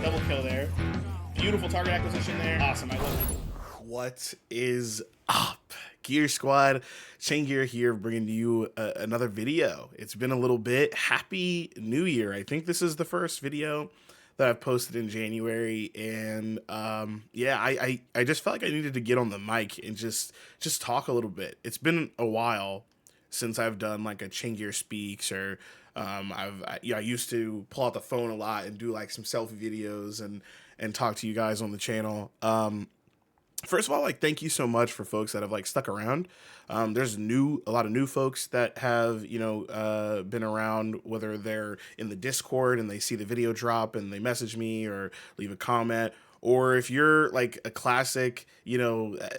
Double kill there. Beautiful target acquisition there. Awesome. I love it. What is up, Gear Squad? Chain Gear here, bringing you another video. It's been a little bit. Happy New Year. I think this is the first video that I've posted in January, and yeah, I just felt like I needed to get on the mic and just talk a little bit. It's been a while since I've done like a Chain Gear Speaks, or I used to pull out the phone a lot and do like some selfie videos and talk to you guys on the channel. First of all, like, thank you so much for folks that have like stuck around. There's a lot of new folks that have, been around, whether they're in the Discord and they see the video drop and they message me or leave a comment, or if you're like a classic,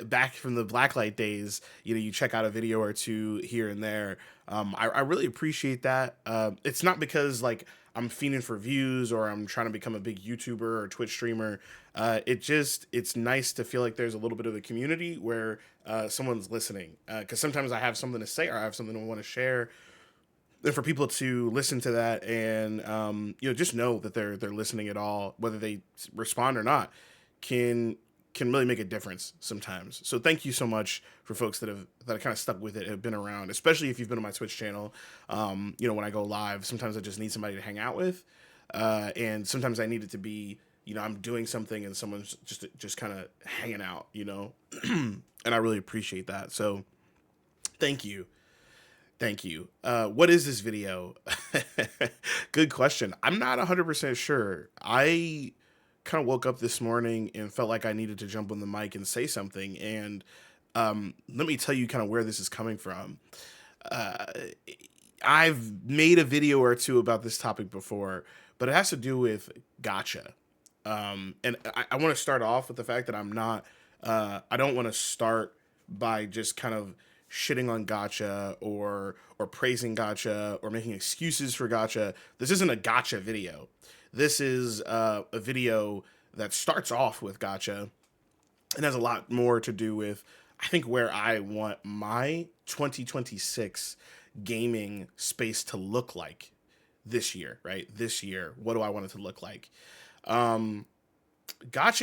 back from the Blacklight days, you check out a video or two here and there. I really appreciate that. It's not because like I'm fiending for views or I'm trying to become a big YouTuber or Twitch streamer. It's nice to feel like there's a little bit of a community where someone's listening. Because sometimes I have something to say or I have something I want to share. And for people to listen to that and just know that they're listening at all, whether they respond or not, can really make a difference sometimes. So thank you so much for folks that have kind of stuck with it, have been around, especially if you've been on my Twitch channel. When I go live, sometimes I just need somebody to hang out with, and sometimes I need it to be, I'm doing something and someone's just kind of hanging out, and I really appreciate that. So thank you. Thank you. What is this video? Good question. I'm not 100% sure. I kind of woke up this morning and felt like I needed to jump on the mic and say something. And let me tell you kind of where this is coming from. I've made a video or two about this topic before, but it has to do with gacha. And I want to start off with the fact that I don't want to start by just kind of shitting on gacha or praising gacha or making excuses for gacha. This isn't a gacha video. This is a video that starts off with gacha and has a lot more to do with, I think, where I want my 2026 gaming space to look like this year, right? This year, what do I want it to look like? Gacha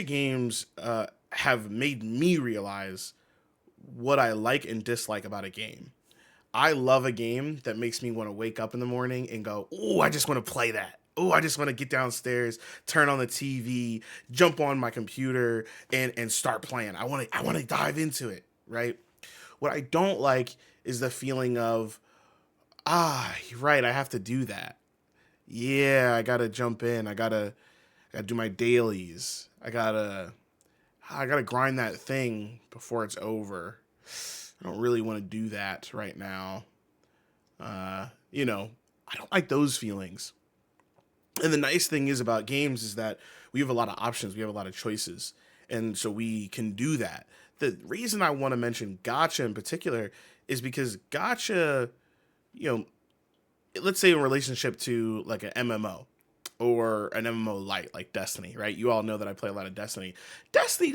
games have made me realize what I like and dislike about a game. I love a game that makes me want to wake up in the morning and go, "Oh, I just want to play that. Oh, I just want to get downstairs, turn on the TV, jump on my computer and start playing. I want to dive into it," right? What I don't like is the feeling of, you're right, I have to do that. Yeah, I got to jump in. I got to do my dailies. I got to grind that thing before it's over. I don't really want to do that right now. I don't like those feelings. And the nice thing is about games is that we have a lot of options. We have a lot of choices. And so we can do that. The reason I want to mention gacha in particular is because gacha, let's say in relationship to like an MMO or an MMO light like Destiny, right? You all know that I play a lot of Destiny. Destiny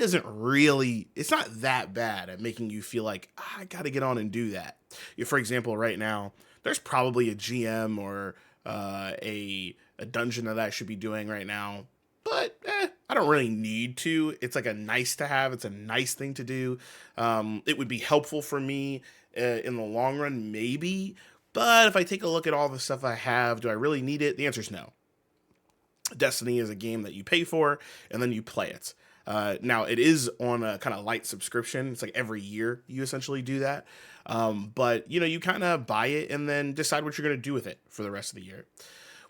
it's not that bad at making you feel like, I got to get on and do that. For example, right now, there's probably a GM or a dungeon that I should be doing right now, but I don't really need to. It's like a nice to have. It's a nice thing to do. It would be helpful for me in the long run, maybe, but if I take a look at all the stuff I have, do I really need it? The answer is no. Destiny is a game that you pay for and then you play it. Now it is on a kind of light subscription. It's like every year you essentially do that. But you kind of buy it and then decide what you're going to do with it for the rest of the year.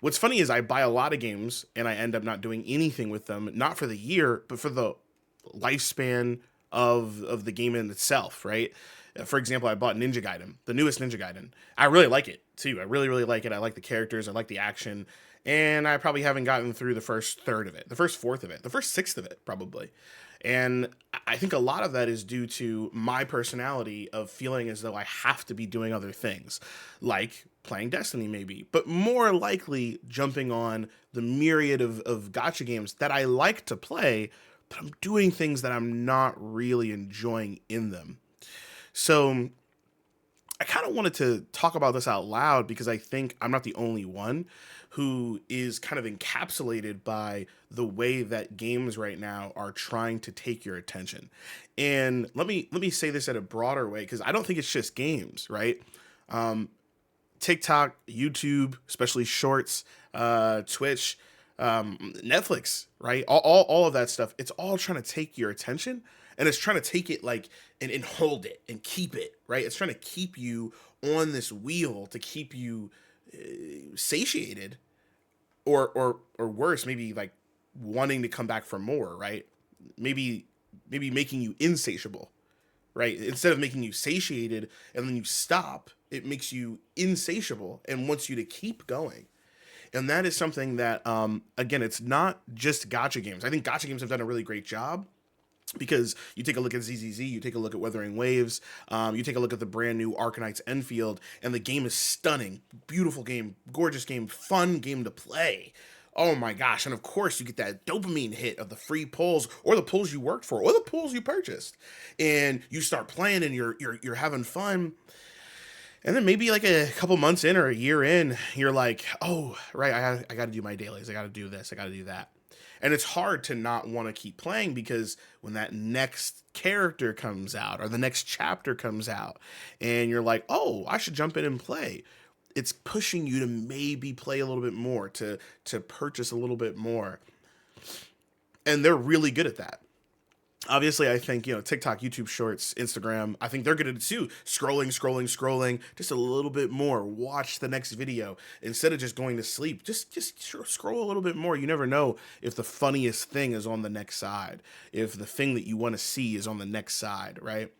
What's funny is I buy a lot of games and I end up not doing anything with them, not for the year, but for the lifespan of the game in itself, right? For example, I bought Ninja Gaiden, the newest Ninja Gaiden. I really like it too. I really, really like it. I like the characters. I like the action. And I probably haven't gotten through the first third of it, the first fourth of it, the first sixth of it, probably. And I think a lot of that is due to my personality of feeling as though I have to be doing other things, like playing Destiny maybe, but more likely jumping on the myriad of gacha games that I like to play, but I'm doing things that I'm not really enjoying in them. So I kind of wanted to talk about this out loud because I think I'm not the only one who is kind of encapsulated by the way that games right now are trying to take your attention. And let me say this at a broader way, because I don't think it's just games, right? TikTok, YouTube, especially shorts, Twitch, Netflix, right? All of that stuff. It's all trying to take your attention, and it's trying to take it like and hold it and keep it, right? It's trying to keep you on this wheel to keep you satiated, or worse, maybe like wanting to come back for more, right? Maybe making you insatiable, right? Instead of making you satiated and then you stop, it makes you insatiable and wants you to keep going. And that is something that, again, it's not just gacha games. I think gacha games have done a really great job, because you take a look at ZZZ, you take a look at Wuthering Waves, you take a look at the brand new Arcanite's Enfield, and the game is stunning. Beautiful game, gorgeous game, fun game to play. Oh my gosh. And of course you get that dopamine hit of the free pulls, or the pulls you worked for, or the pulls you purchased. And you start playing and you're having fun. And then maybe like a couple months in or a year in, you're like, oh, right, I got to do my dailies. I got to do this. I got to do that. And it's hard to not want to keep playing, because when that next character comes out or the next chapter comes out and you're like, oh, I should jump in and play, it's pushing you to maybe play a little bit more, to purchase a little bit more. And they're really good at that. Obviously, I think, TikTok, YouTube Shorts, Instagram, I think they're good at it too. Scrolling, just a little bit more. Watch the next video. Instead of just going to sleep, just scroll a little bit more. You never know if the funniest thing is on the next side, if the thing that you want to see is on the next side, right?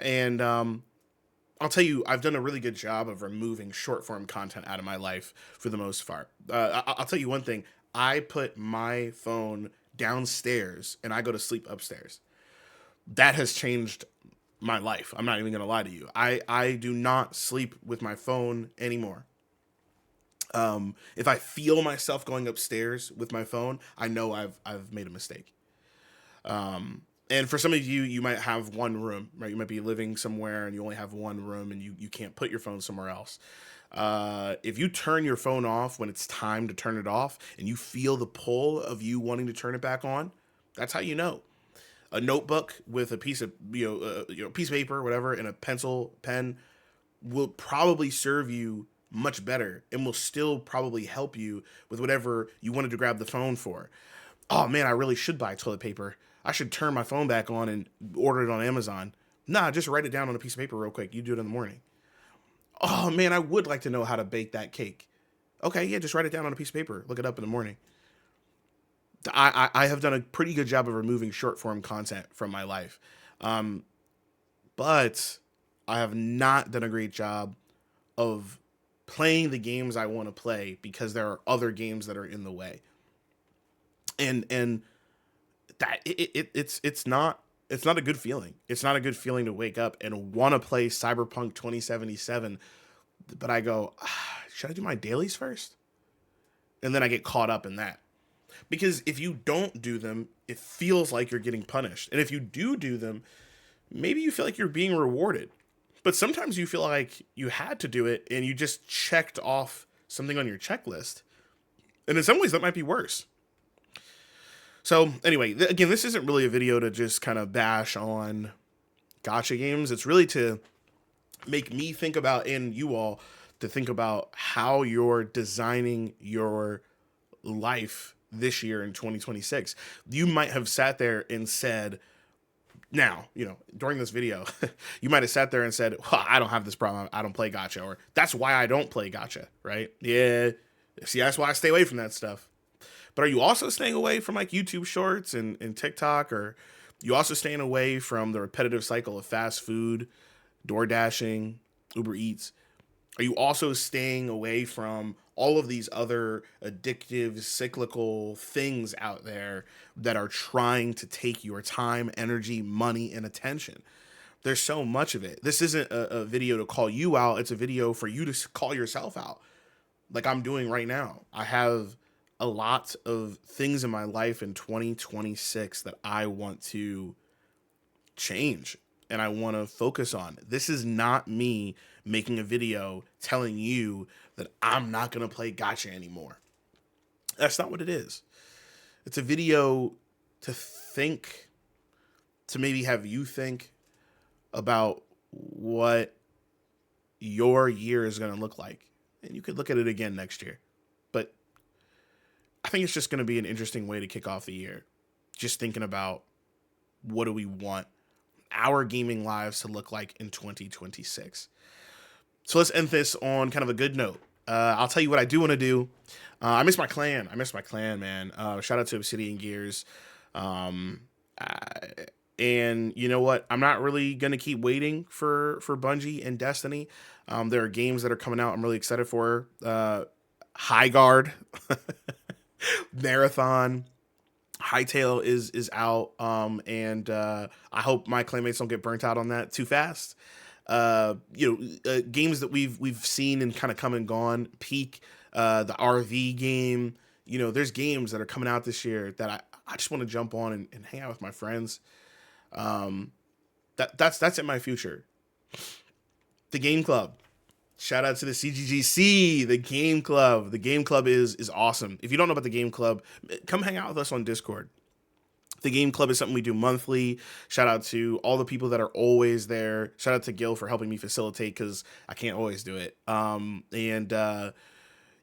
And I'll tell you, I've done a really good job of removing short form content out of my life for the most part. I'll tell you one thing. I put my phone downstairs and I go to sleep upstairs. That has changed my life. I'm not even going to lie to you. I do not sleep with my phone anymore. If I feel myself going upstairs with my phone, I know I've made a mistake. And for some of you, you might have one room, right? You might be living somewhere and you only have one room and you can't put your phone somewhere else. If you turn your phone off when it's time to turn it off and you feel the pull of you wanting to turn it back on, that's how you know. A notebook with a piece of, piece of paper, whatever, and a pencil, pen will probably serve you much better and will still probably help you with whatever you wanted to grab the phone for. Oh man, I really should buy toilet paper. I should turn my phone back on and order it on Amazon. Nah, just write it down on a piece of paper real quick. You do it in the morning. Oh man, I would like to know how to bake that cake. Okay, yeah, just write it down on a piece of paper. Look it up in the morning. I have done a pretty good job of removing short form content from my life. But I have not done a great job of playing the games I want to play, because there are other games that are in the way. And that it's not a good feeling. It's not a good feeling to wake up and want to play Cyberpunk 2077, but I go, should I do my dailies first? And then I get caught up in that. Because if you don't do them, it feels like you're getting punished. And if you do them, maybe you feel like you're being rewarded. But sometimes you feel like you had to do it and you just checked off something on your checklist. And in some ways that might be worse. So anyway, again, this isn't really a video to just kind of bash on gacha games. It's really to make me think about, and you all to think about, how you're designing your life this year in 2026. You might have sat there and said, now, during this video, you might have sat there and said, well, I don't have this problem. I don't play gacha, or that's why I don't play gacha, right? Yeah. See, that's why I stay away from that stuff. But are you also staying away from like YouTube Shorts and TikTok? Or you also staying away from the repetitive cycle of fast food, door dashing, Uber Eats? Are you also staying away from all of these other addictive, cyclical things out there that are trying to take your time, energy, money, and attention? There's so much of it. This isn't a video to call you out. It's a video for you to call yourself out, like I'm doing right now. I have a lot of things in my life in 2026 that I want to change and I want to focus on. This is not me making a video telling you that I'm not going to play gacha anymore. That's not what it is. It's a video to think, to maybe have you think about what your year is going to look like. And you could look at it again next year. But I think it's just going to be an interesting way to kick off the year. Just thinking about what do we want our gaming lives to look like in 2026. So let's end this on kind of a good note. I'll tell you what I do want to do. I miss my clan. I miss my clan, man. Shout out to Obsidian Gears. And you know what? I'm not really going to keep waiting for Bungie and Destiny. There are games that are coming out I'm really excited for. High Guard, Marathon, Hightail is out. And I hope my clanmates don't get burnt out on that too fast. Games that we've seen and kind of come and gone. Peak, the RV game. There's games that are coming out this year that I just want to jump on and hang out with my friends. That's in my future. The Game Club. Shout out to the CGGC, the Game Club. The Game Club is awesome. If you don't know about the Game Club, come hang out with us on Discord. The Game Club is something we do monthly. Shout out to all the people that are always there. Shout out to Gil for helping me facilitate because I can't always do it.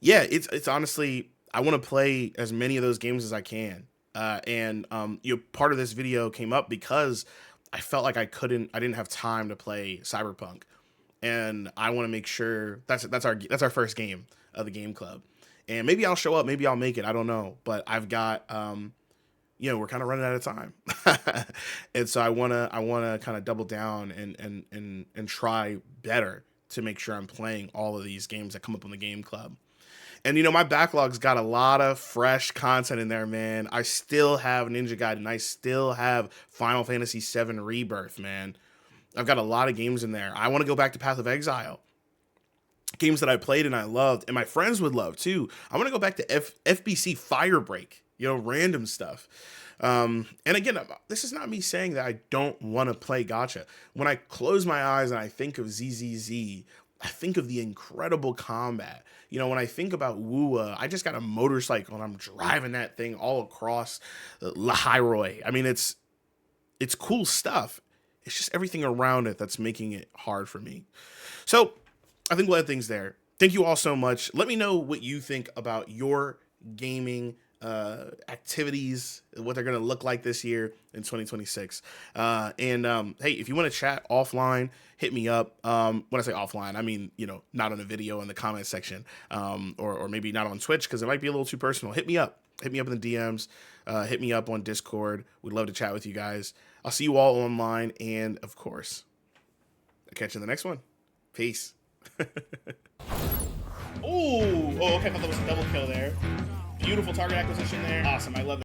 It's honestly, I want to play as many of those games as I can. Part of this video came up because I felt like I didn't have time to play Cyberpunk. And I want to make sure that's our first game of the Game Club. And maybe I'll show up, maybe I'll make it. I don't know. But I've got, we're kind of running out of time. And so I want to kind of double down and try better to make sure I'm playing all of these games that come up on the Game Club. And, my backlog's got a lot of fresh content in there, man. I still have Ninja Gaiden, and I still have Final Fantasy VII Rebirth, man. I've got a lot of games in there. I want to go back to Path of Exile. Games that I played and I loved, and my friends would love, too. I want to go back to FBC Firebreak, random stuff. And again, this is not me saying that I don't want to play gacha. When I close my eyes and I think of ZZZ, I think of the incredible combat. When I think about Wua, I just got a motorcycle and I'm driving that thing all across Lahairoi. I mean, it's cool stuff. It's just everything around it that's making it hard for me. So I think we'll end things there. Thank you all so much. Let me know what you think about your gaming activities, what they're going to look like this year in 2026. Hey, if you want to chat offline, hit me up. When I say offline, I mean, not on a video in the comment section, or maybe not on Twitch, because it might be a little too personal. Hit me up in the DMs, hit me up on Discord. We'd love to chat with you guys. I'll see you all online. And of course, I'll catch you in the next one. Peace. Okay, I thought that was a double kill there. Beautiful target acquisition there. Awesome, I love that.